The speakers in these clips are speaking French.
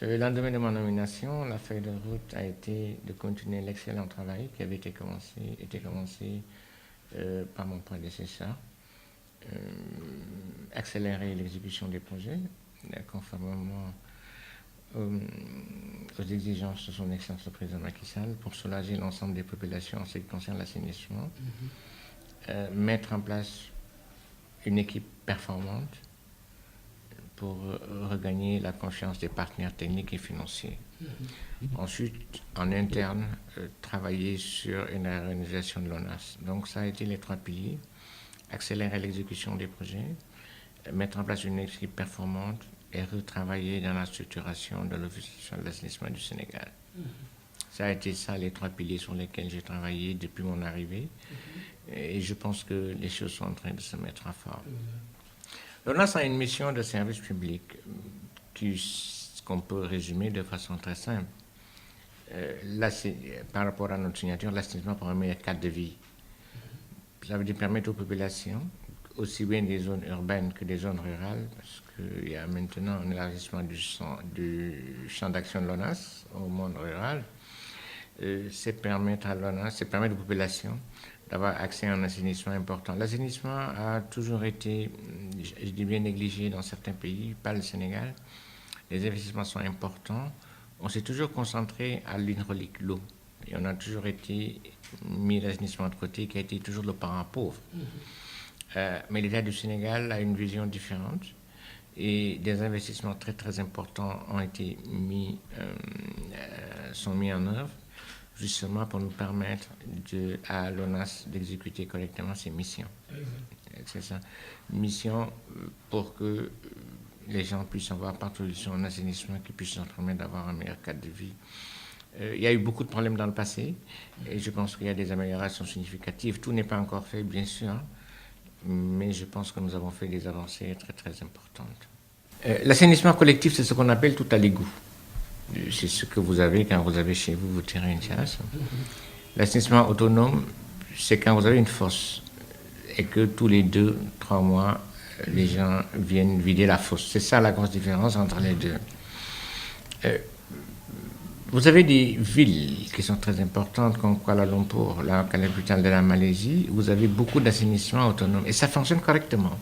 Le lendemain de ma nomination, la feuille de route a été de continuer l'excellent travail qui avait été commencé par mon prédécesseur, accélérer l'exécution des projets, conformément aux exigences de son Excellence le Président Macky Sall, pour soulager l'ensemble des populations en ce qui concerne l'assainissement, mettre en place une équipe performante pour regagner la confiance des partenaires techniques et financiers. Ensuite, en interne, travailler sur une réorganisation de l'ONAS. Donc ça a été les 3 piliers. Accélérer l'exécution des projets, mettre en place une équipe performante et retravailler dans la structuration de l'Office de l'assainissement du Sénégal. Ça a été ça les 3 piliers sur lesquels j'ai travaillé depuis mon arrivée. Et je pense que les choses sont en train de se mettre en forme. L'ONAS a une mission de service public qu'on peut résumer de façon très simple. Par rapport à notre signature, l'assainissement pour un meilleur cadre de vie. Ça veut dire permettre aux populations, aussi bien des zones urbaines que des zones rurales, parce qu'il y a maintenant un élargissement du champ d'action de l'ONAS au monde rural, c'est permettre aux populations d'avoir accès à un assainissement important. L'assainissement a toujours été, je dis bien négligé dans certains pays, pas le Sénégal. Les investissements sont importants. On s'est toujours concentré à l'hydraulique, l'eau. Et on a toujours mis l'assainissement de côté, qui a été toujours le parent pauvre. Mais l'État du Sénégal a une vision différente et des investissements très très importants sont mis en œuvre, justement pour nous permettre à l'ONAS d'exécuter correctement ses missions. C'est ça. Une mission pour que les gens puissent avoir partout un assainissement qui puisse leur permettre d'avoir un meilleur cadre de vie. Il y a eu beaucoup de problèmes dans le passé et je pense qu'il y a des améliorations significatives. Tout n'est pas encore fait, bien sûr, mais je pense que nous avons fait des avancées très très importantes. L'assainissement collectif, c'est ce qu'on appelle tout à l'égout. C'est ce que vous avez quand vous avez chez vous, vous tirez une chasse. L'assainissement autonome, c'est quand vous avez une fosse et que tous les 2-3 mois, les gens viennent vider la fosse. C'est ça la grosse différence entre les deux. Vous avez des villes qui sont très importantes, comme Kuala Lumpur, la capitale de la Malaisie. Vous avez beaucoup d'assainissement autonome et ça fonctionne correctement.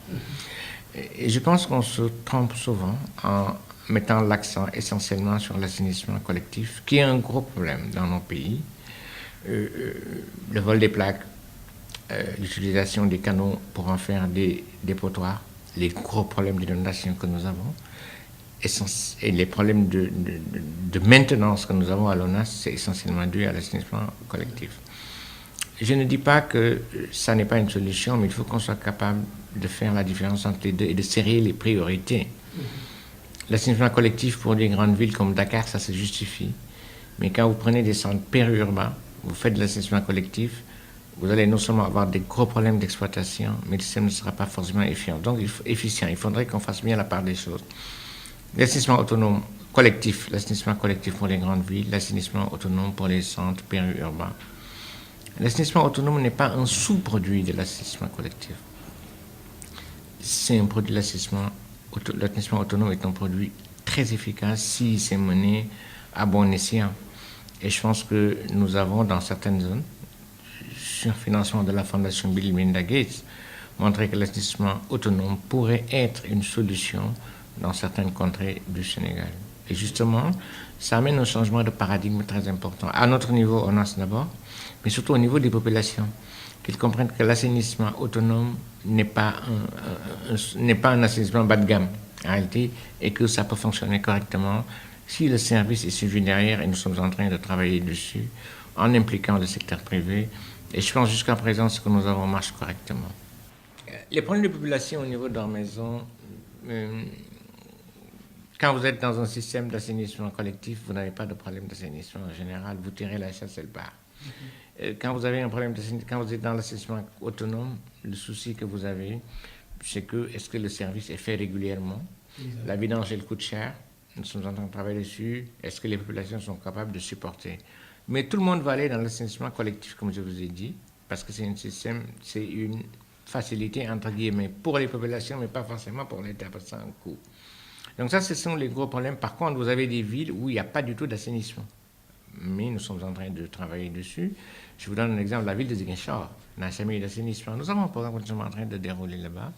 Et je pense qu'on se trompe souvent en mettant l'accent essentiellement sur l'assainissement collectif, qui est un gros problème dans nos pays. Le vol des plaques, l'utilisation des canaux pour en faire des dépotoirs, les gros problèmes d'inondation que nous avons, et les problèmes de maintenance que nous avons à l'ONAS, c'est essentiellement dû à l'assainissement collectif. Je ne dis pas que ça n'est pas une solution, mais il faut qu'on soit capable de faire la différence entre les deux et de serrer les priorités. L'assainissement collectif pour des grandes villes comme Dakar, ça se justifie. Mais quand vous prenez des centres périurbains, vous faites de l'assainissement collectif, vous allez non seulement avoir des gros problèmes d'exploitation, mais le système ne sera pas forcément efficient. Donc, il faudrait qu'on fasse bien la part des choses. L'assainissement autonome collectif, l'assainissement collectif pour les grandes villes, l'assainissement autonome pour les centres périurbains. L'assainissement autonome n'est pas un sous-produit de l'assainissement collectif. C'est un produit de l'assainissement. L'assainissement autonome est un produit très efficace si c'est mené à bon escient. Et je pense que nous avons dans certaines zones, sur financement de la Fondation Bill et Melinda Gates, montré que l'assainissement autonome pourrait être une solution dans certaines contrées du Sénégal. Et justement, ça amène un changement de paradigme très important. À notre niveau, on a d'abord, mais surtout au niveau des populations, qu'ils comprennent que l'assainissement autonome n'est pas un assainissement bas de gamme, en réalité, et que ça peut fonctionner correctement si le service est suivi derrière, et nous sommes en train de travailler dessus, en impliquant le secteur privé. Et je pense jusqu'à présent, ce que nous avons marche correctement. Les problèmes de population au niveau de leur maison, quand vous êtes dans un système d'assainissement collectif, vous n'avez pas de problème d'assainissement en général. Vous tirez la chasse, elle part. Quand vous avez un problème d'assainissement, quand vous êtes dans l'assainissement autonome, le souci que vous avez, c'est que est-ce que le service est fait régulièrement? La vidange, elle coûte cher. Nous sommes en train de travailler dessus. Est-ce que les populations sont capables de supporter? Mais tout le monde va aller dans l'assainissement collectif, comme je vous ai dit, parce que c'est un système, c'est une facilité, entre guillemets, pour les populations, mais pas forcément pour l'État, parce que ça a un coût. Donc ça, ce sont les gros problèmes. Par contre, vous avez des villes où il n'y a pas du tout d'assainissement. Mais nous sommes en train de travailler dessus. Je vous donne un exemple. La ville de Ziguinchor n'a jamais eu d'assainissement. Nous avons un programme que nous sommes en train de dérouler là-bas.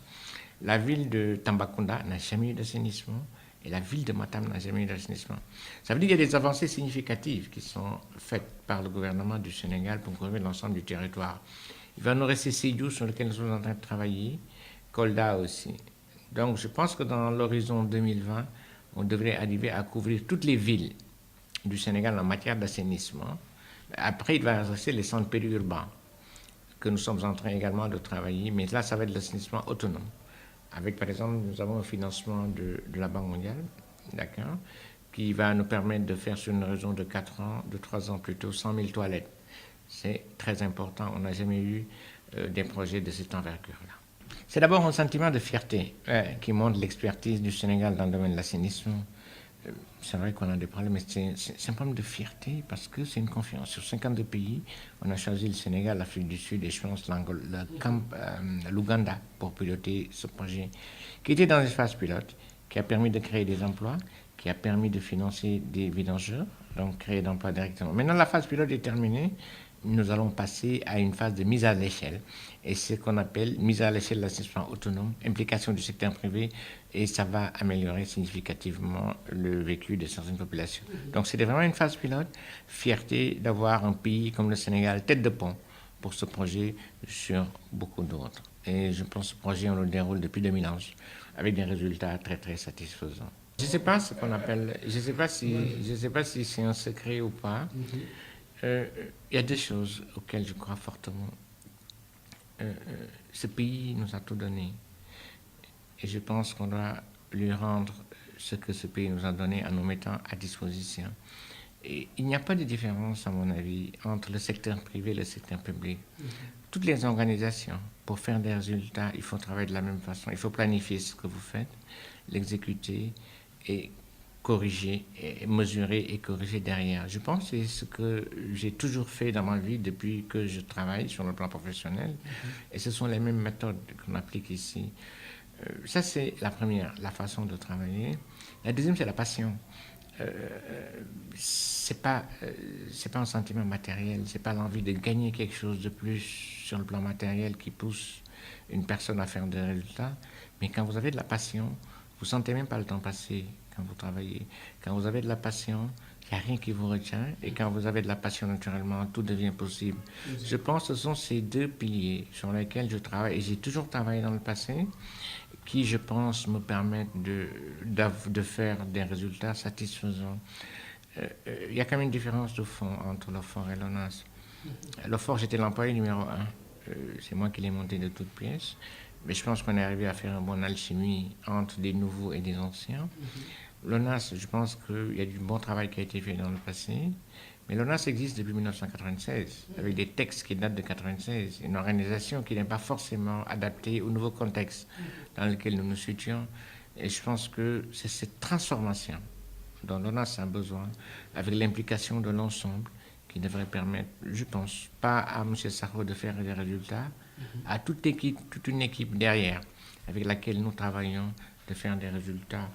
La ville de Tambacounda n'a jamais eu d'assainissement. Et la ville de Matam n'a jamais eu d'assainissement. Ça veut dire qu'il y a des avancées significatives qui sont faites par le gouvernement du Sénégal pour couvrir l'ensemble du territoire. Il va nous rester Sédhiou sur lequel nous sommes en train de travailler, Kolda aussi. Donc je pense que dans l'horizon 2020, on devrait arriver à couvrir toutes les villes du Sénégal en matière d'assainissement. Après, il va rester les centres périurbains que nous sommes en train également de travailler, mais là, ça va être l'assainissement autonome. Avec, par exemple, nous avons un financement de la Banque mondiale, d'accord, qui va nous permettre de faire sur une région de 4 ans, de 3 ans plutôt, 100 000 toilettes. C'est très important. On n'a jamais eu des projets de cette envergure-là. C'est d'abord un sentiment de fierté qui montre l'expertise du Sénégal dans le domaine de l'assainissement. C'est vrai qu'on a des problèmes, mais c'est un problème de fierté parce que c'est une confiance. Sur 52 pays, on a choisi le Sénégal, l'Afrique du Sud et je pense l'Ouganda pour piloter ce projet qui était dans l'espace pilote, qui a permis de créer des emplois, qui a permis de financer des vidangeurs, donc créer d'emplois directement. Maintenant, la phase pilote est terminée. Nous allons passer à une phase de mise à l'échelle. Et c'est ce qu'on appelle mise à l'échelle de l'assainissement autonome, implication du secteur privé, et ça va améliorer significativement le vécu de certaines populations. Donc c'était vraiment une phase pilote, fierté d'avoir un pays comme le Sénégal, tête de pont pour ce projet sur beaucoup d'autres. Et je pense que ce projet, on le déroule depuis 2011, avec des résultats très très satisfaisants. Je ne sais pas ce qu'on appelle, je ne sais pas si c'est un secret ou pas. Il y a deux choses auxquelles je crois fortement. Ce pays nous a tout donné. Et je pense qu'on doit lui rendre ce que ce pays nous a donné en nous mettant à disposition. Et il n'y a pas de différence, à mon avis, entre le secteur privé et le secteur public. Toutes les organisations, pour faire des résultats, il faut travailler de la même façon. Il faut planifier ce que vous faites, l'exécuter et corriger, et mesurer et corriger derrière. Je pense que c'est ce que j'ai toujours fait dans ma vie depuis que je travaille sur le plan professionnel. Et ce sont les mêmes méthodes qu'on applique ici. Ça, c'est la première, la façon de travailler. La deuxième, c'est la passion. C'est pas un sentiment matériel, c'est pas l'envie de gagner quelque chose de plus sur le plan matériel qui pousse une personne à faire des résultats. Mais quand vous avez de la passion, vous sentez même pas le temps passer quand vous travaillez. Quand vous avez de la passion, il n'y a rien qui vous retient. Et quand vous avez de la passion, naturellement, tout devient possible. Je pense que ce sont ces deux piliers sur lesquels je travaille. Et j'ai toujours travaillé dans le passé, qui, je pense, me permettent de faire des résultats satisfaisants. Il y a quand même une différence de fond entre l'OFOR et l'ONAS. L'OFOR, j'étais l'employé numéro 1. C'est moi qui l'ai monté de toutes pièces. Mais je pense qu'on est arrivé à faire une bonne alchimie entre des nouveaux et des anciens. L'ONAS, je pense qu'il y a du bon travail qui a été fait dans le passé. Mais l'ONAS existe depuis 1996, avec des textes qui datent de 1996, une organisation qui n'est pas forcément adaptée au nouveau contexte dans lequel nous nous situons. Et je pense que c'est cette transformation dont l'ONAS a besoin, avec l'implication de l'ensemble, qui devrait permettre, je pense, pas à M. Sarko de faire des résultats, à toute une équipe derrière, avec laquelle nous travaillons, de faire des résultats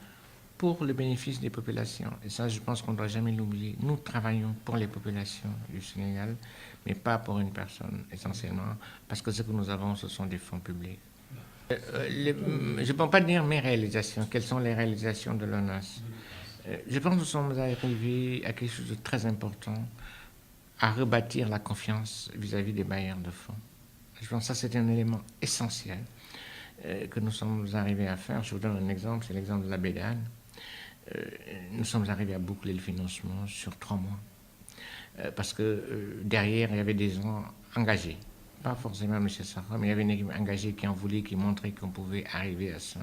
pour le bénéfice des populations. Et ça, je pense qu'on ne doit jamais l'oublier. Nous travaillons pour les populations du Sénégal, mais pas pour une personne, essentiellement, parce que ce que nous avons, ce sont des fonds publics. Je ne peux pas dire mes réalisations. Quelles sont les réalisations de l'ONAS? Je pense que nous sommes arrivés à quelque chose de très important, à rebâtir la confiance vis-à-vis des bailleurs de fonds. Je pense que ça, c'est un élément essentiel que nous sommes arrivés à faire. Je vous donne un exemple, c'est l'exemple de la baie d'Anne. Nous sommes arrivés à boucler le financement sur 3 mois. Parce que derrière, il y avait des gens engagés. Pas forcément M. Sarko, mais il y avait une équipe engagée qui en voulait, qui montrait qu'on pouvait arriver à ça.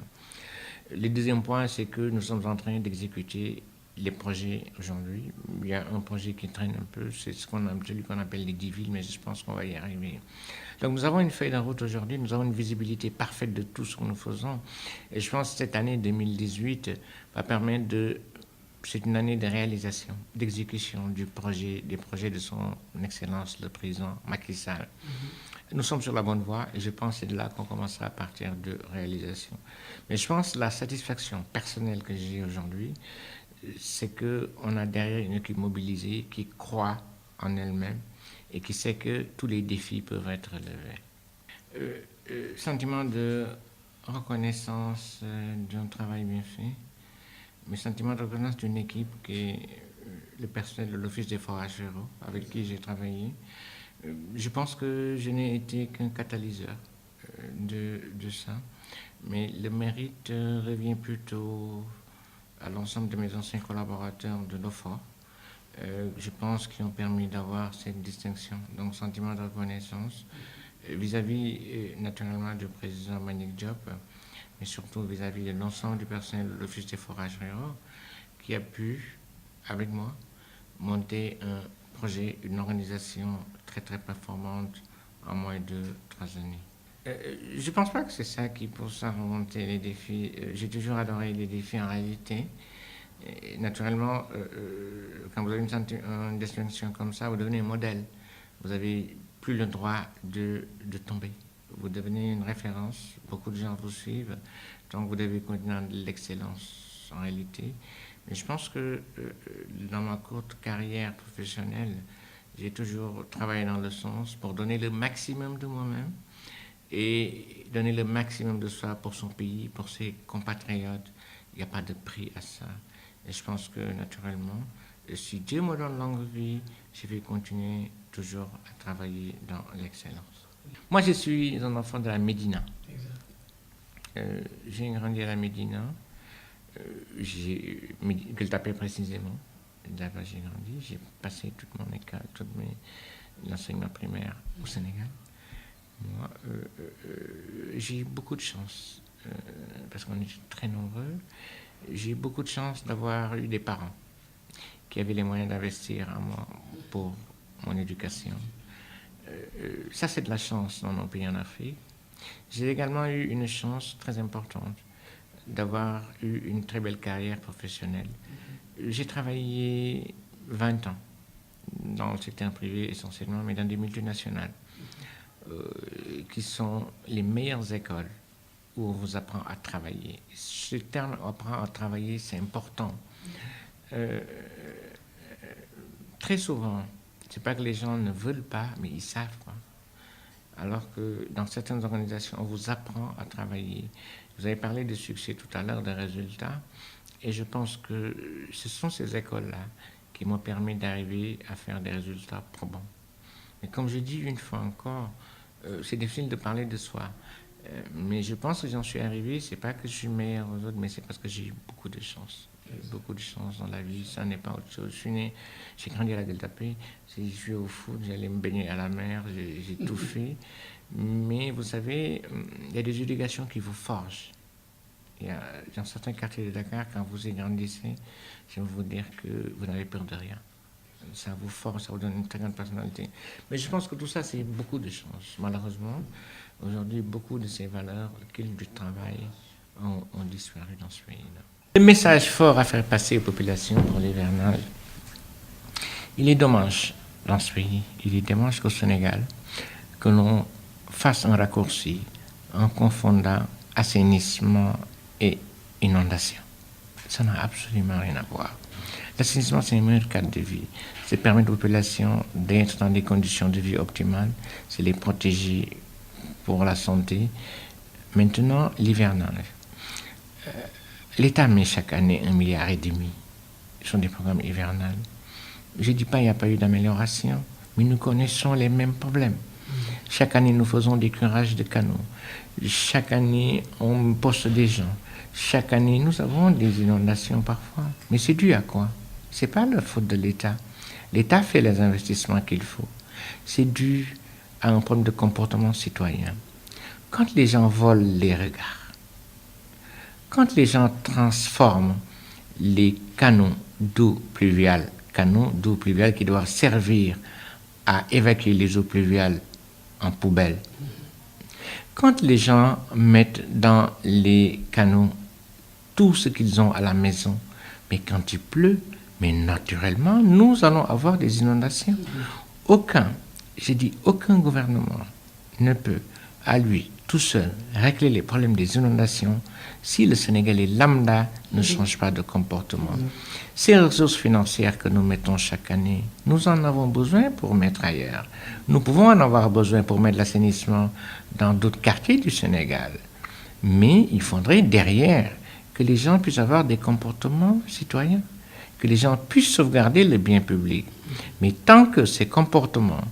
Le deuxième point, c'est que nous sommes en train d'exécuter les projets aujourd'hui. Il y a un projet qui traîne un peu, c'est celui qu'on appelle les 10 villes, mais je pense qu'on va y arriver. Donc nous avons une feuille de route aujourd'hui, nous avons une visibilité parfaite de tout ce que nous faisons. Et je pense que cette année 2018 va permettre c'est une année de réalisation, d'exécution des projets de son Excellence le Président Macky Sall. nous sommes sur la bonne voie et je pense que c'est de là qu'on commencera à partir de réalisation. Mais je pense que la satisfaction personnelle que j'ai aujourd'hui, c'est qu'on a derrière une équipe mobilisée qui croit en elle-même et qui sait que tous les défis peuvent être relevés. Sentiment de reconnaissance d'un travail bien fait, mais sentiment de reconnaissance d'une équipe qui est le personnel de l'Office des forages ruraux avec qui j'ai travaillé. Je pense que je n'ai été qu'un catalyseur de ça, mais le mérite revient plutôt à l'ensemble de mes anciens collaborateurs de l'OFOR, je pense qu'ils ont permis d'avoir cette distinction, donc sentiment de reconnaissance vis-à-vis naturellement du président Mbagnick Diop, mais surtout vis-à-vis de l'ensemble du personnel de l'Office des forages ruraux qui a pu, avec moi, monter un projet, une organisation très très performante en moins de 3 années. Je ne pense pas que c'est ça qui pousse à remonter les défis. J'ai toujours adoré les défis en réalité. Et naturellement, quand vous avez une destination comme ça, vous devenez un modèle. Vous n'avez plus le droit de tomber. Vous devenez une référence. Beaucoup de gens vous suivent. Donc vous devez continuer dans l'excellence en réalité. Mais je pense que dans ma courte carrière professionnelle, j'ai toujours travaillé dans le sens pour donner le maximum de moi-même et donner le maximum de soi pour son pays, pour ses compatriotes. Il n'y a pas de prix à ça. Et je pense que naturellement, si Dieu me donne longue vie, je vais continuer toujours à travailler dans l'excellence. Moi, je suis un enfant de la Médina. J'ai grandi à la Médina. Gueltapé précisément. Là-bas, j'ai grandi. J'ai passé toute mon école, tout l'enseignement primaire au Sénégal. Moi, j'ai eu beaucoup de chance, parce qu'on est très nombreux. J'ai eu beaucoup de chance d'avoir eu des parents qui avaient les moyens d'investir en moi pour mon éducation. Ça, c'est de la chance dans nos pays en Afrique. J'ai également eu une chance très importante d'avoir eu une très belle carrière professionnelle. J'ai travaillé 20 ans dans le secteur privé essentiellement, mais dans des multinationales qui sont les meilleures écoles où on vous apprend à travailler. Ce terme « apprend à travailler », c'est important. Très souvent, c'est pas que les gens ne veulent pas, mais ils savent quoi. Alors que dans certaines organisations, on vous apprend à travailler. Vous avez parlé de succès tout à l'heure, des résultats, et je pense que ce sont ces écoles-là qui m'ont permis d'arriver à faire des résultats probants. Mais comme je dis une fois encore, c'est difficile de parler de soi. Mais je pense que j'en suis arrivé, c'est pas que je suis meilleur aux autres, mais c'est parce que j'ai eu beaucoup de chance. Beaucoup de chance dans la vie, ça n'est pas autre chose. J'ai grandi à la Gueltapé, j'ai joué au foot, j'allais me baigner à la mer, j'ai tout fait. Mais vous savez, il y a des éducations qui vous forgent. Il y a, dans certains quartiers de Dakar, quand vous y grandissez, je vais vous dire que vous n'avez peur de rien. Ça vous force, ça vous donne une très grande personnalité. Mais je pense que tout ça, c'est beaucoup de chance. Malheureusement, aujourd'hui, beaucoup de ces valeurs, le culte du travail, ont disparu dans ce pays-là. Le message fort à faire passer aux populations pour l'hivernage, il est dommage dans ce pays, il est dommage qu'au Sénégal, que l'on fasse un raccourci en confondant assainissement et inondation. Ça n'a absolument rien à voir. L'assainissement, c'est un meilleur cadre de vie. C'est permettre aux populations d'être dans des conditions de vie optimales, c'est les protéger pour la santé. Maintenant, l'hivernage. L'État met chaque année 1,5 milliard sur des programmes hivernales. Je ne dis pas qu'il n'y a pas eu d'amélioration, mais nous connaissons les mêmes problèmes. Chaque année, nous faisons des curages de canaux. Chaque année, on poste des gens. Chaque année, nous avons des inondations parfois. Mais c'est dû à quoi? Ce n'est pas la faute de l'État. L'État fait les investissements qu'il faut. C'est dû à un problème de comportement citoyen. Quand les gens volent les regards, quand les gens transforment les canaux d'eau pluviale qui doivent servir à évacuer les eaux pluviales en poubelle, quand les gens mettent dans les canaux tout ce qu'ils ont à la maison, mais quand il pleut, mais naturellement, nous allons avoir des inondations. Aucun gouvernement ne peut, à lui, tout seul, régler les problèmes des inondations si le Sénégalais lambda ne change pas de comportement. Ces ressources financières que nous mettons chaque année, nous en avons besoin pour mettre ailleurs. Nous pouvons en avoir besoin pour mettre l'assainissement dans d'autres quartiers du Sénégal. Mais il faudrait derrière que les gens puissent avoir des comportements citoyens, que les gens puissent sauvegarder le bien public. Mais tant que ces comportements,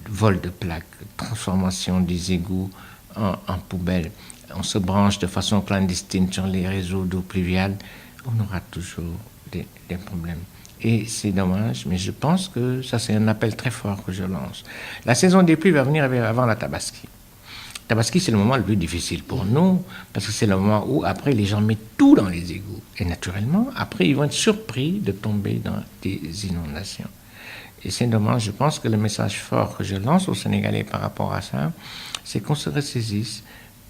vol de plaques, transformation des égouts en poubelles, on se branche de façon clandestine sur les réseaux d'eau pluviale, on aura toujours des problèmes. Et c'est dommage, mais je pense que ça, c'est un appel très fort que je lance. La saison des pluies va venir avant la Tabaski. Tabaski, c'est le moment le plus difficile pour nous, parce que c'est le moment où, après, les gens mettent tout dans les égouts. Et naturellement, après, ils vont être surpris de tomber dans des inondations. Et c'est dommage. Je pense que le message fort que je lance aux Sénégalais par rapport à ça, c'est qu'on se ressaisisse,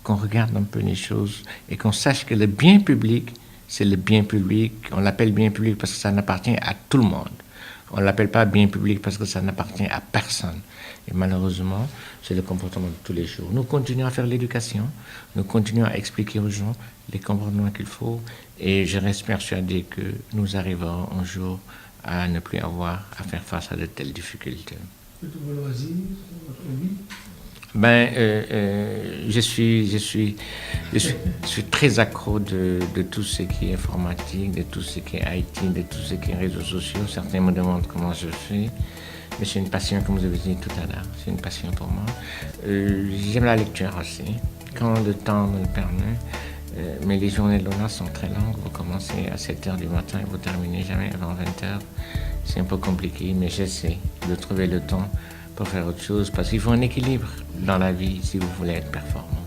qu'on regarde un peu les choses et qu'on sache que le bien public, c'est le bien public. On l'appelle bien public parce que ça n'appartient à tout le monde. On ne l'appelle pas bien public parce que ça n'appartient à personne. Et malheureusement, c'est le comportement de tous les jours. Nous continuons à faire l'éducation, nous continuons à expliquer aux gens les comportements qu'il faut, et je reste persuadé que nous arriverons un jour à ne plus avoir à faire face à de telles difficultés. Je suis très accro de tout ce qui est informatique, de tout ce qui est IT, de tout ce qui est réseaux sociaux. Certains me demandent comment je fais, mais c'est une passion, comme vous avez dit tout à l'heure. C'est une passion pour moi. J'aime la lecture aussi, quand le temps me le permet. Mais les journées de l'ONA sont très longues. Vous commencez à 7h du matin et vous terminez jamais avant 20h. C'est un peu compliqué, mais j'essaie de trouver le temps pour faire autre chose, parce qu'il faut un équilibre dans la vie si vous voulez être performant.